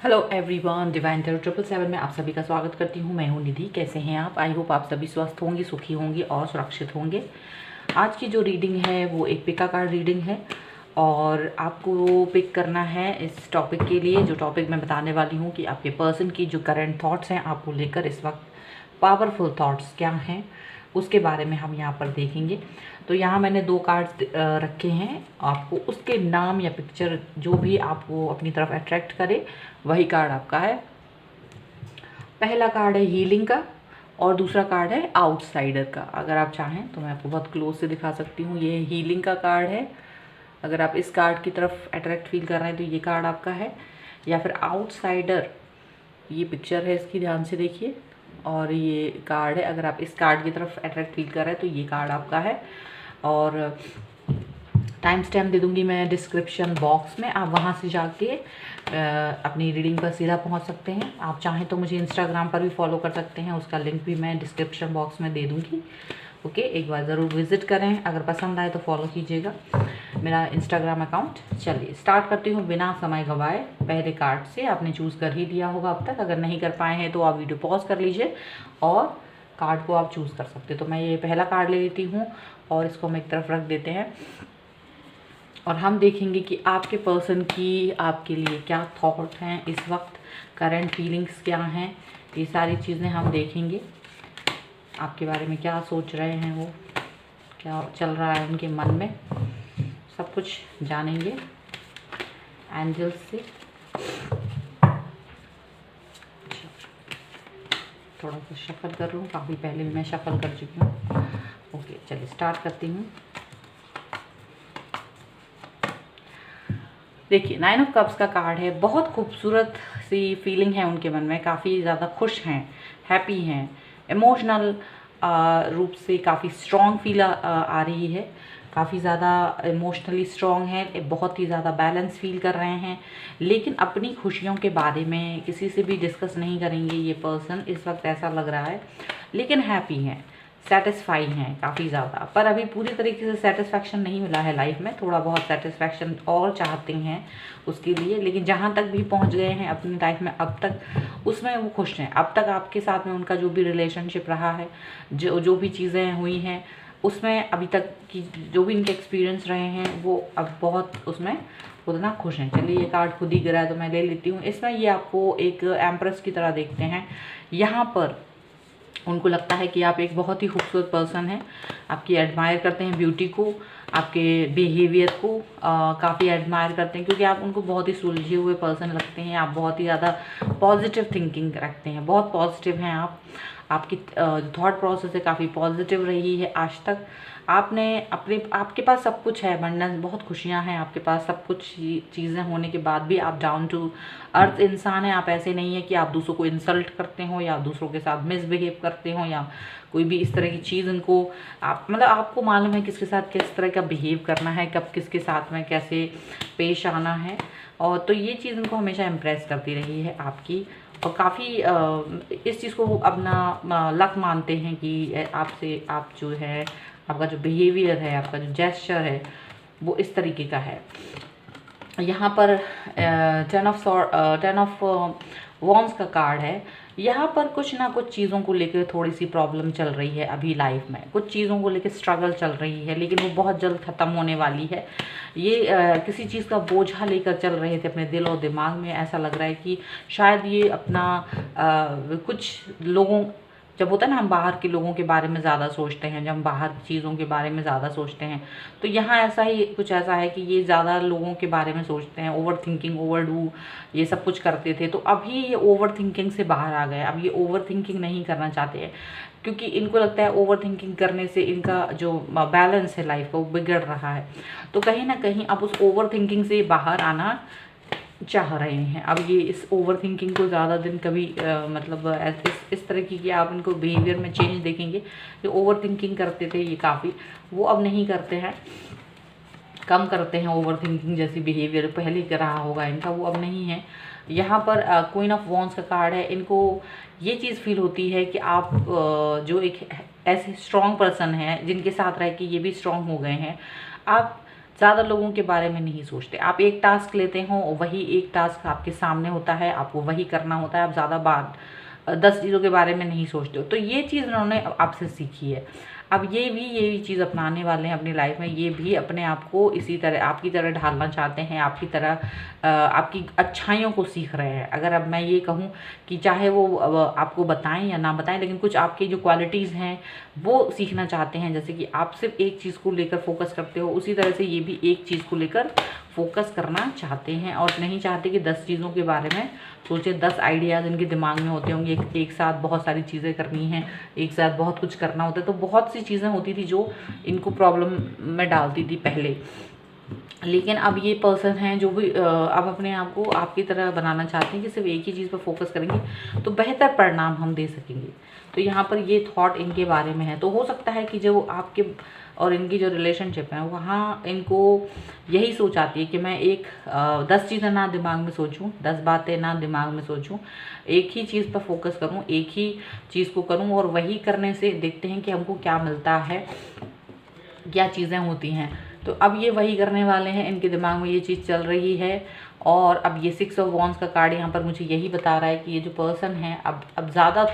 Hello everyone, divine Tarot 777 में आप सभी का स्वागत करती हूँ। मैं हूँ निधि। कैसे हैं आप? आई होप आप सभी स्वस्थ होंगे, सुखी होंगे और सुरक्षित होंगे। आज की जो रीडिंग है वो एक पिका कार्ड रीडिंग है और आपको पिक करना है इस टॉपिक के लिए। जो टॉपिक मैं बताने वाली हूँ कि आपके पर्सन की जो करंट थॉट्स हैं आपको लेकर इस वक्त पावरफुल थॉट्स क्या हैं उसके बारे में हम यहाँ पर देखेंगे। तो यहाँ मैंने 2 कार्ड्स रखे हैं। आपको उसके नाम या पिक्चर जो भी आपको अपनी तरफ अट्रैक्ट करे वही कार्ड आपका है। पहला कार्ड है हीलिंग का और दूसरा कार्ड है आउटसाइडर का। अगर आप चाहें तो मैं आपको बहुत क्लोज से दिखा सकती हूँ। ये हीलिंग का कार्ड है। अगर आप इस कार्ड की तरफ अट्रैक्ट फील कर रहे हैं तो ये कार्ड आपका है। या फिर आउटसाइडर, ये पिक्चर है इसकी, ध्यान से देखिए, और ये कार्ड है। अगर आप इस कार्ड की तरफ अट्रैक्ट फील कर रहे हैं तो ये कार्ड आपका है। और टाइम स्टैम्प दे दूंगी मैं डिस्क्रिप्शन बॉक्स में, आप वहाँ से जाके अपनी रीडिंग पर सीधा पहुँच सकते हैं। आप चाहें तो मुझे इंस्टाग्राम पर भी फॉलो कर सकते हैं, उसका लिंक भी मैं डिस्क्रिप्शन बॉक्स में दे दूँगी। ओके, एक बार ज़रूर विज़िट करें। अगर पसंद आए तो फॉलो कीजिएगा मेरा इंस्टाग्राम अकाउंट। चलिए स्टार्ट करती हूँ बिना समय गंवाए। पहले कार्ड से आपने चूज़ कर ही लिया होगा अब तक। अगर नहीं कर पाए हैं तो आप वीडियो पॉज कर लीजिए और कार्ड को आप चूज़ कर सकते। तो मैं ये पहला कार्ड ले लेती हूँ और इसको हम एक तरफ रख देते हैं और हम देखेंगे कि आपके पर्सन की आपके लिए क्या थॉट हैं इस वक्त, करंट फीलिंग्स क्या हैं। ये सारी चीज़ें हम देखेंगे। आपके बारे में क्या सोच रहे हैं वो, क्या चल रहा है उनके मन में, सब कुछ जानेंगे एंजल्स से। थोड़ा सा शफल कर लूँ, काफ़ी पहले भी मैं शफल कर चुकी हूँ। ओके, चलिए स्टार्ट करती हूँ। देखिए, 9 ऑफ कप्स का कार्ड है। बहुत खूबसूरत सी फीलिंग है उनके मन में, काफ़ी ज़्यादा खुश हैं, हैप्पी हैं, इमोशनल रूप से काफ़ी स्ट्रॉन्ग फील आ रही है। काफ़ी ज़्यादा इमोशनली स्ट्रॉन्ग है, बहुत ही ज़्यादा बैलेंस फील कर रहे हैं। लेकिन अपनी खुशियों के बारे में किसी से भी डिस्कस नहीं करेंगे ये पर्सन इस वक्त, ऐसा लग रहा है। लेकिन हैप्पी हैं, सेटिस्फाई हैं काफ़ी ज़्यादा, पर अभी पूरी तरीके से सेटिस्फैक्शन नहीं मिला है लाइफ में। थोड़ा बहुत सेटिस्फैक्शन और चाहते हैं उसके लिए, लेकिन जहाँ तक भी पहुँच गए हैं अपनी लाइफ में अब तक, उसमें वो खुश हैं। अब तक आपके साथ में उनका जो भी रिलेशनशिप रहा है, जो भी चीज़ें हुई हैं, उसमें अभी तक की जो भी इनके एक्सपीरियंस रहे हैं वो अब बहुत उसमें उतना खुश हैं। चलिए, ये कार्ड खुद ही गिरा है तो मैं ले लेती हूँ। इसमें ये आपको एक एम्प्रेस की तरह देखते हैं। यहाँ पर उनको लगता है कि आप एक बहुत ही खूबसूरत पर्सन हैं, आपकी एडमायर करते हैं ब्यूटी को, आपके बिहेवियर को काफ़ी एडमायर करते हैं, क्योंकि आप उनको बहुत ही सुलझे हुए पर्सन लगते हैं। आप बहुत ही ज़्यादा पॉजिटिव थिंकिंग रखते हैं, बहुत पॉजिटिव हैं आप। आपकी थॉट प्रोसेस है काफ़ी पॉजिटिव रही है आज तक। आपने आपके पास सब कुछ है, abundance, बहुत खुशियां हैं आपके पास। सब कुछ चीज़ें होने के बाद भी आप डाउन टू अर्थ इंसान हैं। आप ऐसे नहीं है कि आप दूसरों को इंसल्ट करते हो या दूसरों के साथ मिसबिहेव करते हो या कोई भी इस तरह की चीज़ उनको, आप मतलब आपको मालूम है किसके साथ किस तरह का बिहेव करना है, कब किसके साथ में कैसे पेश आना है। और तो ये चीज़ उनको हमेशा इम्प्रेस करती रही है आपकी। और काफ़ी इस चीज़ को अपना लक मानते हैं कि आपसे, आप जो है, आपका जो बिहेवियर है, आपका जो जेस्चर है वो इस तरीके का है। यहाँ पर 10 ऑफ वॉन्ड्स का कार्ड है। यहाँ पर कुछ ना कुछ चीज़ों को लेकर थोड़ी सी प्रॉब्लम चल रही है अभी लाइफ में, कुछ चीज़ों को लेकर स्ट्रगल चल रही है, लेकिन वो बहुत जल्द ख़त्म होने वाली है। ये किसी चीज़ का बोझा लेकर चल रहे थे अपने दिल और दिमाग में। ऐसा लग रहा है कि शायद ये अपना कुछ लोगों, जब होता है ना हम बाहर के लोगों के बारे में ज़्यादा सोचते हैं, जब हम बाहर की चीज़ों के बारे में ज़्यादा सोचते हैं, तो यहाँ ऐसा ही कुछ ऐसा है कि ये ज़्यादा लोगों के बारे में सोचते हैं, ओवर थिंकिंग, ओवर डू ये सब कुछ करते थे। तो अभी ये ओवर थिंकिंग से बाहर आ गए। अब ये ओवर थिंकिंग नहीं करना चाहते हैं, क्योंकि इनको लगता है ओवर थिंकिंग करने से इनका जो बैलेंस है लाइफ का वो बिगड़ रहा है। तो कहीं ना कहीं अब उस ओवर थिंकिंग से बाहर आना चाह रहे हैं। अब ये इस ओवर थिंकिंग को ज़्यादा दिन कभी मतलब इस तरह की कि आप इनको बिहेवियर में चेंज देखेंगे। ये ओवर थिंकिंग करते थे ये काफ़ी, वो अब नहीं करते हैं, कम करते हैं। ओवर थिंकिंग जैसी बिहेवियर पहले कर रहा होगा इनका, वो अब नहीं है। यहाँ पर क्वीन ऑफ वॉन्ड्स का कार्ड है। इनको ये चीज़ फील होती है कि आप जो एक ऐसे स्ट्रॉन्ग पर्सन हैं जिनके साथ रह के ये भी स्ट्रॉन्ग हो गए हैं, आप ज़्यादा लोगों के बारे में नहीं सोचते। आप एक टास्क लेते हो, वही एक टास्क आपके सामने होता है, आपको वही करना होता है, आप ज़्यादा बात 10 चीज़ों के बारे में नहीं सोचते हो। तो ये चीज़ उन्होंने आपसे सीखी है। अब ये भी चीज़ अपनाने वाले हैं अपनी लाइफ में, ये भी अपने आप को इसी तरह आपकी तरह ढालना चाहते हैं, आपकी तरह आपकी अच्छाइयों को सीख रहे हैं। अगर अब मैं ये कहूँ कि चाहे वो आपको बताएं या ना बताएं, लेकिन कुछ आपकी जो क्वालिटीज़ हैं वो सीखना चाहते हैं। जैसे कि आप सिर्फ एक चीज़ को लेकर फोकस करते हो, उसी तरह से ये भी एक चीज़ को लेकर फोकस करना चाहते हैं और नहीं चाहते कि 10 चीज़ों के बारे में सोचे। 10 आइडियाज़ इनके दिमाग में होते होंगे, एक साथ बहुत सारी चीज़ें करनी हैं, एक साथ बहुत कुछ करना होता है। तो बहुत सी चीज़ें होती थी जो इनको प्रॉब्लम में डालती थी पहले। लेकिन अब ये पर्सन हैं जो भी अब अपने आप को आपकी तरह बनाना चाहते हैं कि सिर्फ एक ही चीज़ पर फोकस करेंगे तो बेहतर परिणाम हम दे सकेंगे। तो यहाँ पर ये थॉट इनके बारे में है। तो हो सकता है कि जो आपके और इनकी जो रिलेशनशिप है वहाँ इनको यही सोच आती है कि मैं 10 चीज़ें ना दिमाग में सोचूं, 10 बातें ना दिमाग में सोचूं, एक ही चीज़ पर फोकस करूं, एक ही चीज़ को करूं और वही करने से देखते हैं कि हमको क्या मिलता है, क्या चीज़ें होती हैं। तो अब ये वही करने वाले हैं, इनके दिमाग में ये चीज़ चल रही है। और अब ये 6 ऑफ वॉन्ड्स का कार्ड यहाँ पर मुझे यही बता रहा है कि ये जो पर्सन है अब ज़्यादा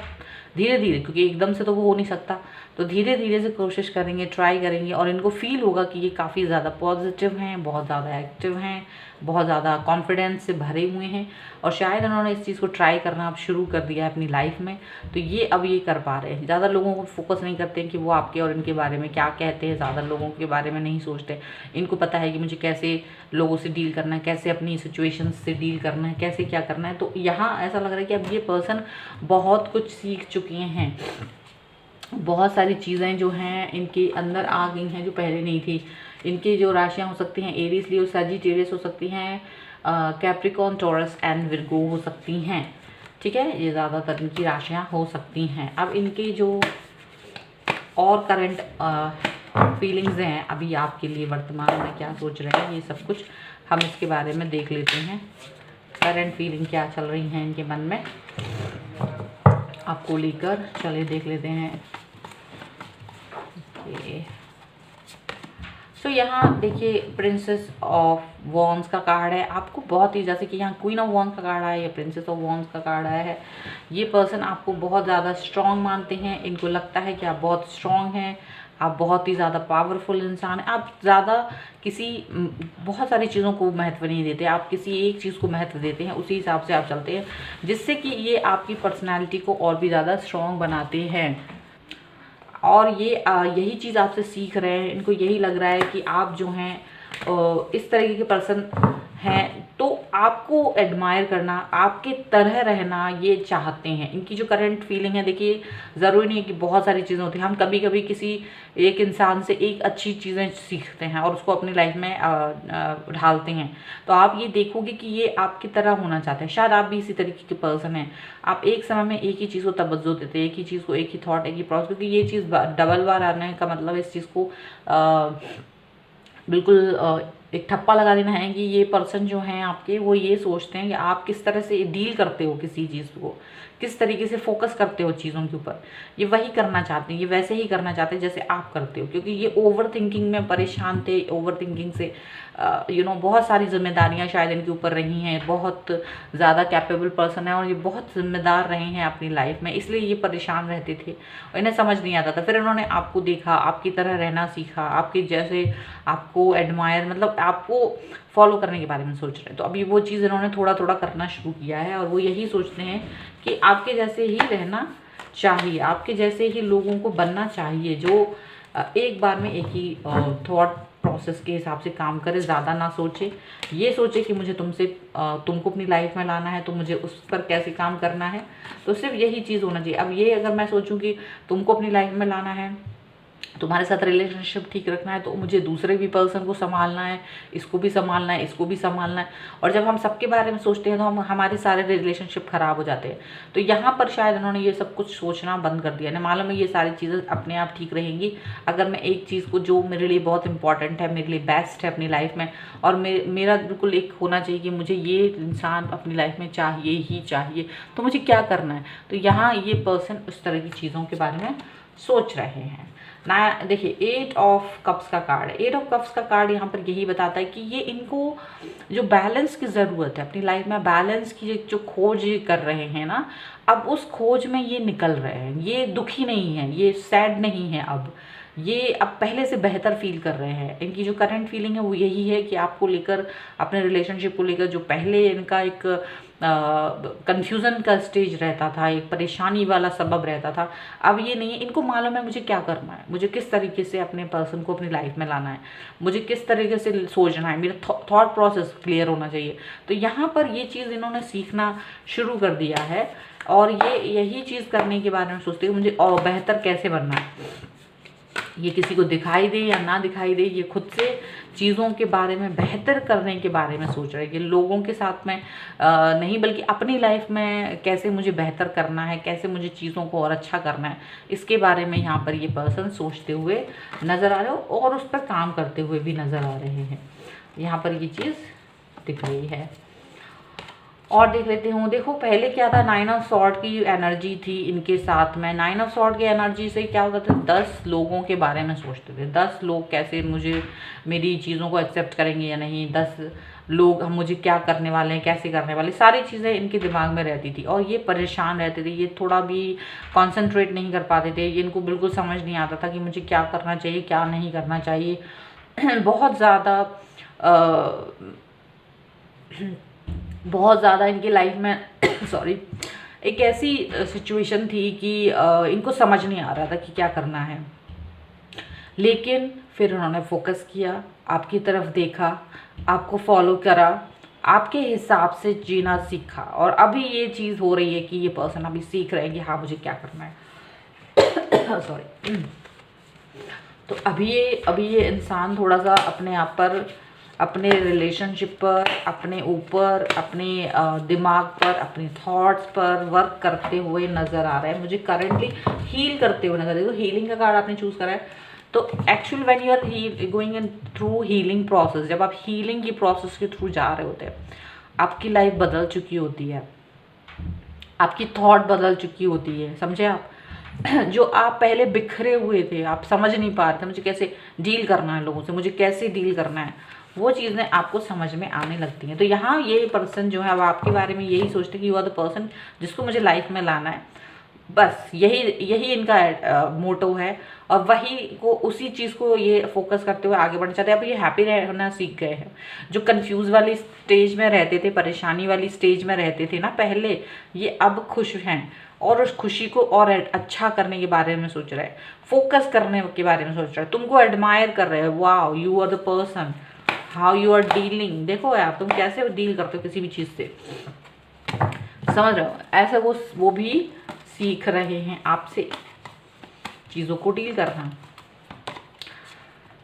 धीरे धीरे, क्योंकि एकदम से तो वो हो नहीं सकता, तो धीरे धीरे से कोशिश करेंगे, ट्राई करेंगे और इनको फील होगा कि ये काफ़ी ज़्यादा पॉजिटिव हैं, बहुत ज़्यादा एक्टिव हैं, बहुत ज़्यादा कॉन्फिडेंस से भरे हुए हैं और शायद उन्होंने इस चीज़ को ट्राई करना अब शुरू कर दिया है अपनी लाइफ में। तो ये अब ये कर पा रहे हैं। ज़्यादा लोगों को फोकस नहीं करते हैं कि वो आपके और इनके बारे में क्या कहते हैं, ज़्यादा लोगों के बारे में नहीं सोचते। इनको पता है कि मुझे कैसे लोगों से डील करना है, कैसे अपनी सिचुएशन से डील करना है, कैसे क्या करना है। तो यहाँ ऐसा लग रहा है कि अब ये पर्सन बहुत कुछ सीख चुके हैं, बहुत सारी चीज़ें जो हैं इनके अंदर आ गई हैं जो पहले नहीं थी। इनकी जो राशियाँ हो सकती हैं एरीज, लियो, सजिटेरियस हो सकती हैं, कैप्रिकॉर्न, टॉरस एंड विर्गो हो सकती हैं। ठीक है, ये ज़्यादातर इनकी राशियाँ हो सकती हैं। अब इनके जो और करंट फीलिंग्स हैं अभी आपके लिए वर्तमान में क्या सोच रहे हैं, ये सब कुछ हम इसके बारे में देख लेते हैं। करंट फीलिंग क्या चल रही हैं इनके मन में आपको लेकर, चलिए देख लेते हैं। सो यहाँ देखिए प्रिंसेस ऑफ वॉन्ड्स का कार्ड है। आपको बहुत ही, जैसे कि यहाँ क्वीन ऑफ वॉन्ड्स का कार्ड आया या प्रिंसेस ऑफ वॉन्ड्स का कार्ड आया है, ये पर्सन आपको बहुत ज़्यादा स्ट्रॉन्ग मानते हैं। इनको लगता है कि आप बहुत स्ट्रॉन्ग हैं, आप बहुत ही ज़्यादा पावरफुल इंसान हैं। आप ज़्यादा बहुत सारी चीज़ों को महत्व नहीं देते, आप किसी एक चीज़ को महत्व देते हैं, उसी हिसाब से आप चलते हैं, जिससे कि ये आपकी पर्सनैलिटी को और भी ज़्यादा स्ट्रॉन्ग बनाते हैं। और ये यही चीज़ आपसे सीख रहे हैं। इनको यही लग रहा है कि आप जो हैं इस तरीके के पर्सन हैं, तो आपको एडमायर करना, आपके तरह रहना ये चाहते हैं। इनकी जो करंट फीलिंग है, देखिए ज़रूरी नहीं है कि बहुत सारी चीज़ें होती हैं। हम कभी कभी किसी एक इंसान से एक अच्छी चीज़ें सीखते हैं और उसको अपनी लाइफ में ढालते हैं। तो आप ये देखोगे कि ये आपकी तरह होना चाहते हैं। शायद आप भी इसी तरीके के पर्सन हैं। आप एक समय में एक ही चीज़ को तवज्जो देते हैं, एक ही चीज़ को, एक ही थॉट, एक ही प्रोसेस, क्योंकि ये चीज़ डबल बार आने का मतलब इस चीज़ को बिल्कुल एक ठप्पा लगा देना है कि ये पर्सन जो हैं आपके, वो ये सोचते हैं कि आप किस तरह से डील करते हो किसी चीज़ को, किस तरीके से फोकस करते हो चीज़ों के ऊपर। ये वही करना चाहते हैं, ये वैसे ही करना चाहते हैं जैसे आप करते हो, क्योंकि ये ओवर थिंकिंग में परेशान थे। ओवर थिंकिंग से बहुत सारी जिम्मेदारियां शायद इनके ऊपर रही हैं। बहुत ज़्यादा कैपेबल पर्सन है और ये बहुत जिम्मेदार रहे हैं अपनी लाइफ में, इसलिए ये परेशान रहते थे और इन्हें समझ नहीं आता था। फिर इन्होंने आपको देखा, आपकी तरह रहना सीखा, आपके जैसे आपको एडमायर, मतलब आपको फॉलो करने के बारे में सोच रहे हैं। तो अभी वो चीज़ इन्होंने थोड़ा थोड़ा करना शुरू किया है और वो यही सोचते हैं कि आपके जैसे ही रहना चाहिए, आपके जैसे ही लोगों को बनना चाहिए, जो एक बार में एक ही थॉट प्रोसेस के हिसाब से काम करे, ज़्यादा ना सोचे। ये सोचे कि मुझे तुमको अपनी लाइफ में लाना है तो मुझे उस पर कैसे काम करना है, तो सिर्फ यही चीज़ होना चाहिए। अब ये अगर मैं सोचूं कि तुमको अपनी लाइफ में लाना है, तुम्हारे साथ रिलेशनशिप ठीक रखना है, तो मुझे दूसरे भी पर्सन को संभालना है, इसको भी संभालना है, इसको भी संभालना है। और जब हम सबके बारे में सोचते हैं तो हमारे सारे रिलेशनशिप ख़राब हो जाते हैं। तो यहाँ पर शायद उन्होंने ये सब कुछ सोचना बंद कर दिया। ना मालूम है ये सारी चीज़ें अपने आप ठीक रहेंगी अगर मैं एक चीज़ को, जो मेरे लिए बहुत इंपॉर्टेंट है, मेरे लिए बेस्ट है अपनी लाइफ में, और मेरा बिल्कुल एक होना चाहिए कि मुझे ये इंसान अपनी लाइफ में चाहिए ही चाहिए, तो मुझे क्या करना है। तो यहाँ ये पर्सन उस तरह की चीज़ों के बारे में सोच रहे हैं। ना देखिए, 8 ऑफ कप्स का कार्ड है। 8 ऑफ कप्स का कार्ड यहाँ पर यही बताता है कि ये इनको जो बैलेंस की ज़रूरत है अपनी लाइफ में, बैलेंस की जो खोज कर रहे हैं ना, अब उस खोज में ये निकल रहे हैं। ये दुखी नहीं है, ये सैड नहीं है, अब ये अब पहले से बेहतर फील कर रहे हैं। इनकी जो करंट फीलिंग है वो यही है कि आपको लेकर, अपने रिलेशनशिप को लेकर, जो पहले इनका एक कंफ्यूजन का स्टेज रहता था, एक परेशानी वाला सबब रहता था, अब ये नहीं है। इनको मालूम है मुझे क्या करना है, मुझे किस तरीके से अपने पर्सन को अपनी लाइफ में लाना है, मुझे किस तरीके से सोचना है, मेरा थॉट प्रोसेस क्लियर होना चाहिए। तो यहाँ पर ये चीज़ इन्होंने सीखना शुरू कर दिया है, और ये यही चीज़ करने के बारे में सोचते हैं मुझे और बेहतर कैसे बनना है। ये किसी को दिखाई दे या ना दिखाई दे, ये खुद से चीज़ों के बारे में, बेहतर करने के बारे में सोच रहे हैं कि लोगों के साथ में नहीं, बल्कि अपनी लाइफ में कैसे मुझे बेहतर करना है, कैसे मुझे चीज़ों को और अच्छा करना है, इसके बारे में यहाँ पर ये पर्सन सोचते हुए नज़र आ रहे हो, और उस पर काम करते हुए भी नज़र आ रहे हैं। यहाँ पर ये चीज़ दिख रही है। और देख लेते हूँ, देखो पहले क्या था, 9 ऑफ सॉर्ड की एनर्जी थी इनके साथ में। 9 ऑफ सॉर्ड की एनर्जी से क्या होता था, 10 लोगों के बारे में सोचते थे। 10 लोग कैसे मुझे, मेरी चीज़ों को एक्सेप्ट करेंगे या नहीं, 10 लोग हम मुझे क्या करने वाले हैं, कैसे करने वाले, सारी चीज़ें इनके दिमाग में रहती थी। और ये परेशान रहते थे, ये थोड़ा भी कॉन्सेंट्रेट नहीं कर पाते थे, इनको बिल्कुल समझ नहीं आता था कि मुझे क्या करना चाहिए, क्या नहीं करना चाहिए। बहुत ज़्यादा इनकी लाइफ में सॉरी, एक ऐसी सिचुएशन थी कि इनको समझ नहीं आ रहा था कि क्या करना है। लेकिन फिर उन्होंने फोकस किया, आपकी तरफ देखा, आपको फॉलो करा, आपके हिसाब से जीना सीखा, और अभी ये चीज़ हो रही है कि ये पर्सन अभी सीख रहे हैं कि हाँ मुझे क्या करना है। सॉरी। तो अभी ये इंसान थोड़ा सा अपने आप पर, अपने रिलेशनशिप पर, अपने ऊपर, अपने दिमाग पर, अपने थॉट्स पर वर्क करते हुए नज़र आ रहा है। मुझे करंटली हील करते हुए नज़र आ रहा है। तो हीलिंग का कार्ड आपने चूज़ करा है। तो actual when you are going in through healing process, जब आप हीलिंग की प्रोसेस के थ्रू जा रहे होते हैं, आपकी लाइफ बदल चुकी होती है, आपकी थॉट बदल चुकी होती है, समझे आप। जो आप पहले बिखरे हुए थे, आप समझ नहीं पा रहे थे मुझे कैसे डील करना है लोगों से, मुझे कैसे डील करना है, वो चीज़ें आपको समझ में आने लगती हैं। तो यहाँ ये पर्सन जो है, अब आपके बारे में यही सोचते हैं कि यू आर द पर्सन जिसको मुझे लाइफ में लाना है। बस यही इनका मोटो है, और वही को, उसी चीज़ को ये फोकस करते हुए आगे बढ़ना चाहते हैं। अब ये हैप्पी रहना सीख गए हैं। जो कंफ्यूज वाली स्टेज में रहते थे, परेशानी वाली स्टेज में रहते थे ना पहले, ये अब खुश हैं, और उस खुशी को और अच्छा करने के बारे में सोच रहे हैं, फोकस करने के बारे में सोच रहे हैं, तुमको एडमायर कर रहे हैं। Wow, you are the person, how you are dealing. देखो यार, तुम कैसे डील करते हो किसी भी चीज़ से, समझ रहे हो। ऐसे वो भी सीख रहे हैं आपसे चीज़ों को डील करना।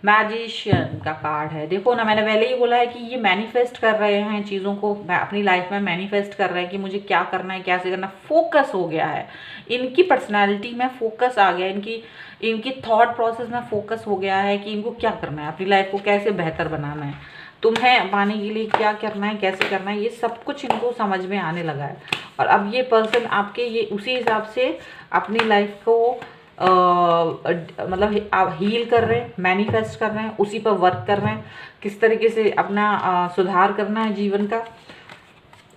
मैजिशियन का कार्ड है। देखो ना, मैंने पहले ही बोला है कि ये मैनिफेस्ट कर रहे हैं चीज़ों को, अपनी लाइफ में मैनिफेस्ट कर रहे हैं कि मुझे क्या करना है, कैसे करना। फोकस हो गया है, इनकी पर्सनालिटी में फोकस आ गया, इनकी थॉट प्रोसेस में फोकस हो गया है कि इनको क्या करना है, अपनी लाइफ को कैसे बेहतर बनाना है, तुम्हें पाने के लिए क्या करना है, कैसे करना है, ये सब कुछ इनको समझ में आने लगा है। और अब ये पर्सन आपके ये उसी हिसाब से अपनी लाइफ को मतलब आप हील कर रहे हैं, मैनिफेस्ट कर रहे हैं, उसी पर वर्क कर रहे हैं, किस तरीके से अपना सुधार करना है जीवन का,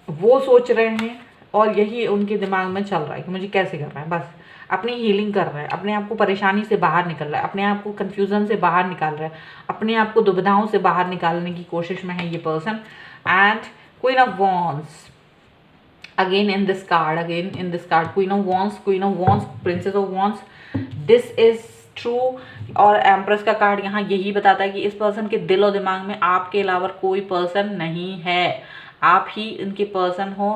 वो सोच रहे हैं। और यही उनके दिमाग में चल रहा है कि मुझे कैसे करना है। बस अपनी हीलिंग कर रहा है, अपने आप को परेशानी से बाहर निकल रहा है, अपने आप को कन्फ्यूज़न से बाहर निकाल रहा है, अपने आप को दुविधाओं से बाहर निकालने की कोशिश में है ये person. And queen of wands again in this card, queen of wands, princess of wands, this is true। और एम्प्रेस का कार्ड यहाँ यही बताता है कि इस पर्सन के दिल और दिमाग में आपके अलावा कोई पर्सन नहीं है, आप ही इनके पर्सन हो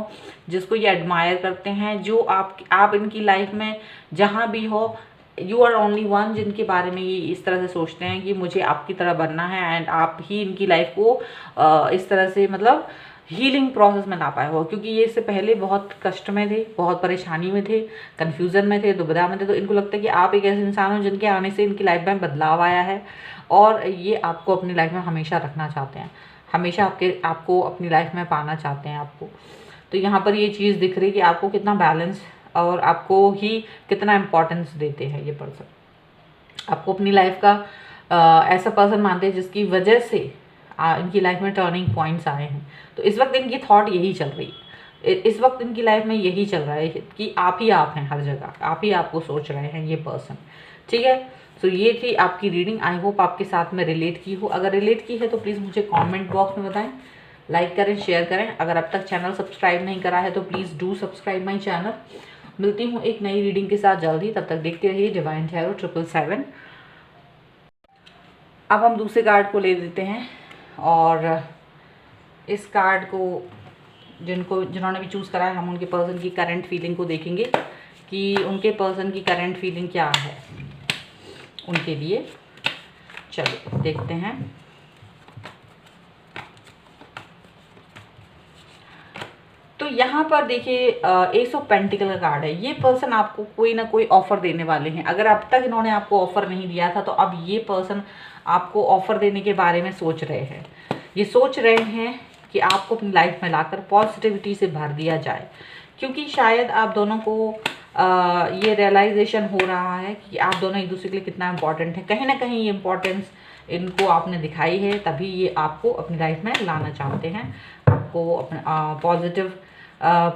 जिसको ये एडमायर करते हैं, जो आप इनकी लाइफ में जहाँ भी हो, यू आर ओनली वन, जिनके बारे में ये इस तरह से सोचते हैं कि मुझे आपकी तरह बनना है। एंड आप ही इनकी लाइफ को इस तरह से मतलब हीलिंग प्रोसेस में ला पाए हो, क्योंकि ये इससे पहले बहुत कष्ट में थे, बहुत परेशानी में थे, कन्फ्यूज़न में थे, दुविधा में थे। तो इनको लगता है कि आप एक ऐसे इंसान हो जिनके आने से इनकी लाइफ में बदलाव आया है, और ये आपको अपनी लाइफ में हमेशा रखना चाहते हैं, हमेशा आपको अपनी लाइफ में पाना चाहते हैं आपको। तो यहाँ पर ये चीज़ दिख रही है कि आपको कितना बैलेंस और आपको ही कितना इम्पोर्टेंस देते हैं ये पर्सन। आपको अपनी लाइफ का ऐसा पर्सन मानते हैं जिसकी वजह से इनकी लाइफ में टर्निंग पॉइंट्स आए हैं। तो इस वक्त इनकी थॉट यही चल रही है, इस वक्त इनकी लाइफ में यही चल रहा है कि आप ही आप हैं हर जगह, आप ही आपको सोच रहे हैं ये पर्सन। ठीक है, तो ये थी आपकी रीडिंग। आई होप आपके साथ में रिलेट की हो। अगर रिलेट की है तो प्लीज़ मुझे कमेंट बॉक्स में बताएं, लाइक करें, शेयर करें। अगर अब तक चैनल सब्सक्राइब नहीं करा है तो please do subscribe my channel. मिलती हूँ एक नई रीडिंग के साथ जल्दी, तब तक देखते रहिए डिवाइन टैरो 777। अब हम दूसरे कार्ड को ले लेते हैं और इस कार्ड को जिन्होंने भी चूज़ करा है, हम उनके पर्सन की करंट फीलिंग को देखेंगे कि उनके पर्सन की करंट फीलिंग क्या है उनके लिए। चलिए देखते हैं। तो यहाँ पर देखिए एस ऑफ पेंटिकल का कार्ड है। ये पर्सन आपको कोई ना कोई ऑफर देने वाले हैं। अगर अब तक इन्होंने आपको ऑफर नहीं दिया था तो अब ये पर्सन आपको ऑफर देने के बारे में सोच रहे हैं। ये सोच रहे हैं कि आपको अपनी लाइफ में लाकर पॉजिटिविटी से भर दिया जाए, क्योंकि शायद आप दोनों को ये रियलाइजेशन हो रहा है कि आप दोनों एक दूसरे के लिए कितना इम्पोर्टेंट है। कहीं ना कहीं ये इम्पोर्टेंस इनको आपने दिखाई है, तभी ये आपको अपनी लाइफ में लाना चाहते हैं। आपको अपना पॉजिटिव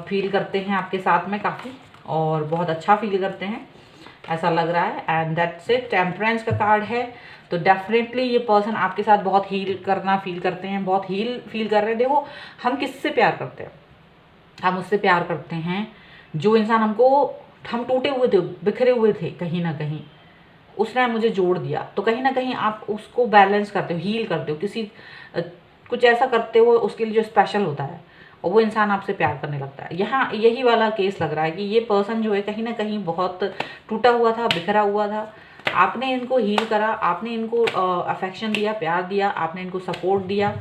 फील करते हैं आपके साथ में काफ़ी, और बहुत अच्छा फील करते हैं ऐसा लग रहा है। And that's it. टेम्परेंस का कार्ड है, तो डेफिनेटली ये पर्सन आपके साथ बहुत हील करना फील करते हैं, बहुत हील फील कर रहे हैं। देखो, हम किससे प्यार करते हैं? हम उससे प्यार करते हैं जो इंसान हम टूटे हुए थे, बिखरे हुए थे कहीं ना कहीं, उसने मुझे जोड़ दिया। तो कहीं ना कहीं आप उसको बैलेंस करते हो, हील करते हो, कुछ ऐसा करते हो उसके लिए जो स्पेशल होता है, और वो इंसान आपसे प्यार करने लगता है। यहाँ यही वाला केस लग रहा है कि ये पर्सन जो है कहीं ना कहीं बहुत टूटा हुआ था, बिखरा हुआ था। आपने इनको हील करा, आपने इनको अफेक्शन दिया, प्यार दिया, आपने इनको सपोर्ट दिया।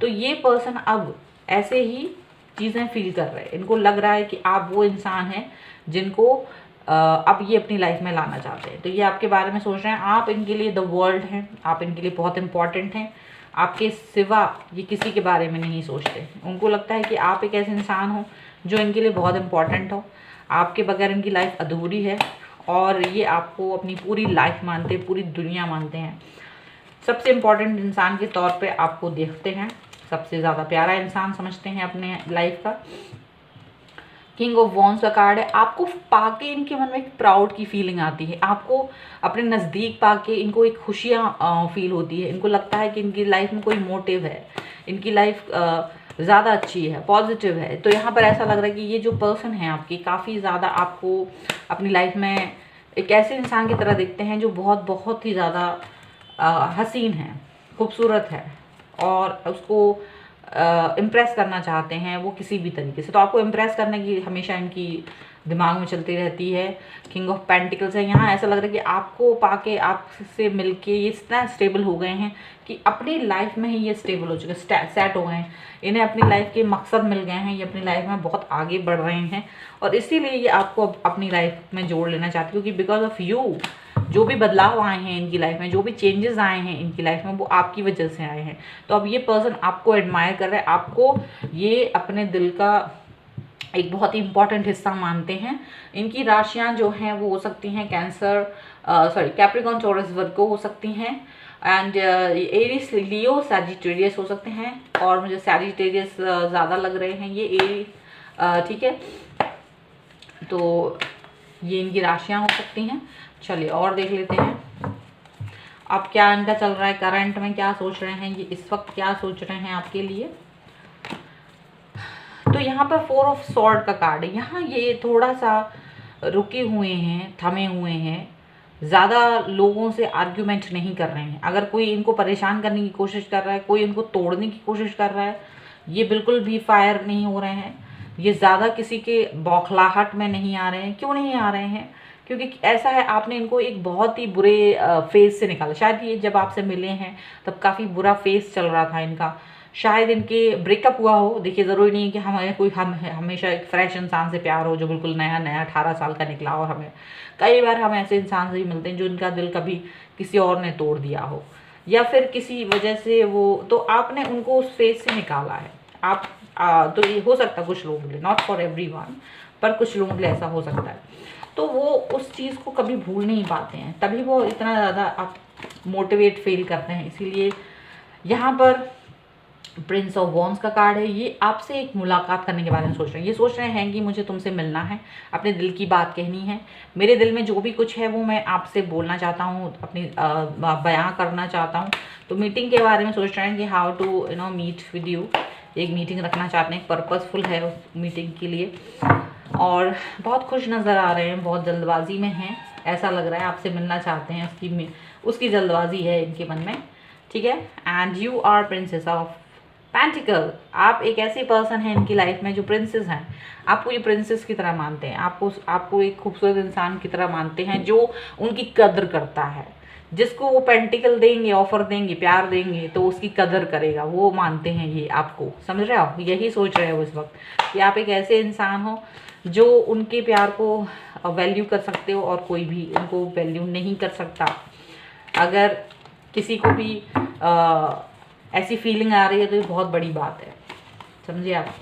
तो ये पर्सन अब ऐसे ही चीज़ें फील कर रहे हैं। इनको लग रहा है कि आप वो इंसान हैं जिनको अब ये अपनी लाइफ में लाना चाहते हैं। तो ये आपके बारे में सोच रहे हैं, आप इनके लिए द वर्ल्ड हैं, आप इनके लिए बहुत इंपॉर्टेंट हैं। आपके सिवा ये किसी के बारे में नहीं सोचते। उनको लगता है कि आप एक ऐसे इंसान हो जो इनके लिए बहुत इंपॉर्टेंट हो। आपके बगैर इनकी लाइफ अधूरी है, और ये आपको अपनी पूरी लाइफ मानते हैं, पूरी दुनिया मानते हैं। सबसे इम्पॉर्टेंट इंसान के तौर पे आपको देखते हैं, सबसे ज़्यादा प्यारा इंसान समझते हैं अपने लाइफ का। किंग ऑफ वॉन्ड्स का कार्ड है। आपको पाके इनके मन में एक प्राउड की फीलिंग आती है। आपको अपने नज़दीक पाके इनको एक खुशियाँ फील होती है। इनको लगता है कि इनकी लाइफ में कोई मोटिव है, इनकी लाइफ ज़्यादा अच्छी है, पॉजिटिव है। तो यहाँ पर ऐसा लग रहा है कि ये जो पर्सन है आपकी काफ़ी ज़्यादा आपको अपनी लाइफ में एक ऐसे इंसान की तरह देखते हैं जो बहुत बहुत ही ज़्यादा हसीन है, खूबसूरत है, और उसको इम्प्रेस करना चाहते हैं वो किसी भी तरीके से। तो आपको इम्प्रेस करने की हमेशा इनकी दिमाग में चलती रहती है। किंग ऑफ पेंटिकल्स है। यहाँ ऐसा लग रहा है कि आपको पाके, आपसे मिलके ये इतना स्टेबल हो गए हैं कि अपनी लाइफ में ही ये स्टेबल हो चुके हैं, सेट हो गए हैं। इन्हें अपनी लाइफ के मकसद मिल गए हैं, ये अपनी लाइफ में बहुत आगे बढ़ रहे हैं, और इसीलिए ये आपको अपनी लाइफ में जोड़ लेना चाहती है। क्योंकि बिकॉज ऑफ यू जो भी बदलाव आए हैं इनकी लाइफ में, जो भी चेंजेस आए हैं इनकी लाइफ में, वो आपकी वजह से आए हैं। तो अब ये पर्सन आपको एडमायर कर रहा है, आपको ये अपने दिल का एक बहुत ही इंपॉर्टेंट हिस्सा मानते हैं। इनकी राशियां जो हैं वो हो सकती हैं कैप्रिकॉर्न, टॉरस, वर्गो हो सकती हैं, एंड एरीज, लियो, सैजिटेरियस हो सकते हैं, और मुझे सैजिटेरियस ज़्यादा लग रहे हैं ये एरी। ठीक है, तो ये इनकी राशियां हो सकती हैं। चलिए और देख लेते हैं अब क्या इनका चल रहा है, करंट में क्या सोच रहे हैं ये, इस वक्त क्या सोच रहे हैं आपके लिए। तो यहाँ पर 4 ऑफ सॉर्ड का कार्ड है। यहाँ ये थोड़ा सा रुके हुए हैं, थमे हुए हैं, ज़्यादा लोगों से आर्ग्यूमेंट नहीं कर रहे हैं। अगर कोई इनको परेशान करने की कोशिश कर रहा है, कोई इनको तोड़ने की कोशिश कर रहा है, ये बिल्कुल भी फायर नहीं हो रहे हैं। ये ज़्यादा किसी के बौखलाहट में नहीं आ रहे हैं। क्यों नहीं आ रहे हैं? क्योंकि ऐसा है, आपने इनको एक बहुत ही बुरे फेज से निकाला। शायद ये जब आपसे मिले हैं तब काफ़ी बुरा फेज चल रहा था इनका, शायद इनके ब्रेकअप हुआ हो। देखिए, ज़रूरी नहीं है कि हम हमेशा एक फ्रेश इंसान से प्यार हो जो बिल्कुल नया 18 साल का निकला हो। हमें कई बार हम ऐसे इंसान से भी मिलते हैं जो इनका दिल कभी किसी और ने तोड़ दिया हो, या फिर किसी वजह से तो आपने उनको उस फेज से निकाला है। तो ये हो सकता है कुछ लोगों के लिए, नॉट फॉर एवरीवन, पर कुछ लोगों के लिए ऐसा हो सकता है। तो वो उस चीज़ को कभी भूल नहीं पाते हैं, तभी वो इतना ज़्यादा आप मोटिवेट फील करते हैं। इसीलिए यहाँ पर प्रिंस ऑफ वॉन्ड्स का कार्ड है। ये आपसे एक मुलाकात करने के बारे में सोच रहे हैं। ये सोच रहे हैं कि मुझे तुमसे मिलना है, अपने दिल की बात कहनी है, मेरे दिल में जो भी कुछ है वो मैं आपसे बोलना चाहता हूँ, अपनी बयां करना चाहता हूँ। तो मीटिंग के बारे में सोच रहे हैं कि how to meet with you. एक मीटिंग रखना चाहते हैं, पर्पसफुल है उस मीटिंग के लिए, और बहुत खुश नज़र आ रहे हैं, बहुत जल्दबाजी में हैं, ऐसा लग रहा है आपसे मिलना चाहते हैं, उसकी जल्दबाजी है इनके मन में, ठीक है। And you are princess of pentacle. आप एक ऐसे पर्सन हैं इनकी लाइफ में जो प्रिंसेस हैं, आपको ये प्रिंसेस की तरह मानते हैं, आपको एक खूबसूरत इंसान की तरह मानते हैं जो उनकी कदर करता है। जिसको वो पेंटिकल देंगे, ऑफर देंगे, प्यार देंगे, तो उसकी कदर करेगा, वो मानते हैं ये आपको। समझ रहे हो? यही सोच रहे हो इस वक्त कि आप एक ऐसे इंसान हो जो उनके प्यार को वैल्यू कर सकते हो और कोई भी उनको वैल्यू नहीं कर सकता। अगर किसी को भी ऐसी फीलिंग आ रही है तो ये बहुत बड़ी बात है, समझिए आप।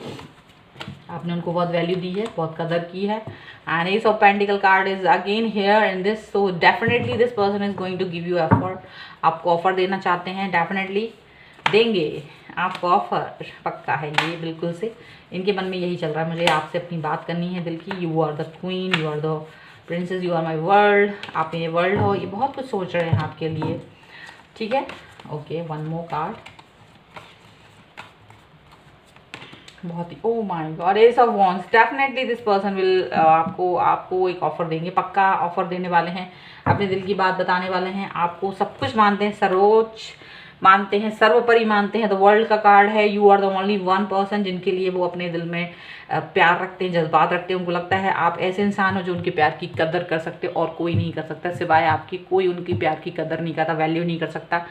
आपने उनको बहुत वैल्यू दी है, बहुत कदर की है। And ace of pentacle card is again here in this, so definitely this person is going to give you offer. आपको ऑफर देना चाहते हैं, डेफिनेटली देंगे आपको ऑफर, पक्का है ये बिल्कुल से। इनके मन में यही चल रहा है, मुझे आपसे अपनी बात करनी है दिल की। You are the queen, you are the princess, you are my world. आप ये वर्ल्ड हो, ये बहुत कुछ सोच रहे हैं आपके लिए, ठीक है। Okay, one more card. बहुत ही, oh my god, ace of wands. Definitely this person will आपको एक ऑफर देंगे, पक्का ऑफर देने वाले हैं, अपने दिल की बात बताने वाले हैं, आपको सब कुछ मानते हैं, सर्वोच्च मानते हैं, सर्वोपरि मानते हैं। द वर्ल्ड का कार्ड है। You are the only one person जिनके लिए वो अपने दिल में प्यार रखते हैं, जज्बात रखते हैं। उनको लगता है आप ऐसे इंसान हो जो उनके प्यार की कदर कर सकते हो और कोई नहीं कर सकता, सिवाय आपकी कोई उनकी प्यार की कदर नहीं करता, वैल्यू नहीं कर सकता।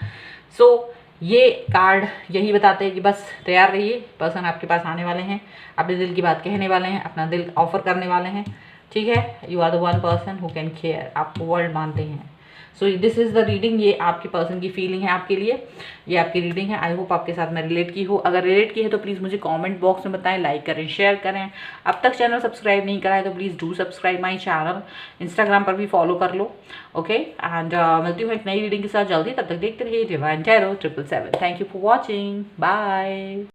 सो ये कार्ड यही बताते हैं कि बस तैयार रहिए, पर्सन आपके पास आने वाले हैं, अपने दिल की बात कहने वाले हैं, अपना दिल ऑफर करने वाले हैं, ठीक है। You are the one person who can care, आपको वर्ल्ड मानते हैं। So this is the reading. ये आपके पर्सन की फीलिंग है आपके लिए, ये आपकी रीडिंग है। आई होप आपके साथ मैं रिलेट की हो। अगर रिलेट की है तो प्लीज़ मुझे कमेंट बॉक्स में बताएं, लाइक करें, शेयर करें। अब तक चैनल सब्सक्राइब नहीं करा है तो please do subscribe my channel. Instagram पर भी फॉलो कर लो, ओके। एंड मिलती हूँ एक नई रीडिंग के साथ जल्दी, तब तक देखते रहिए Divine Tarot 777। Thank you for watching, bye.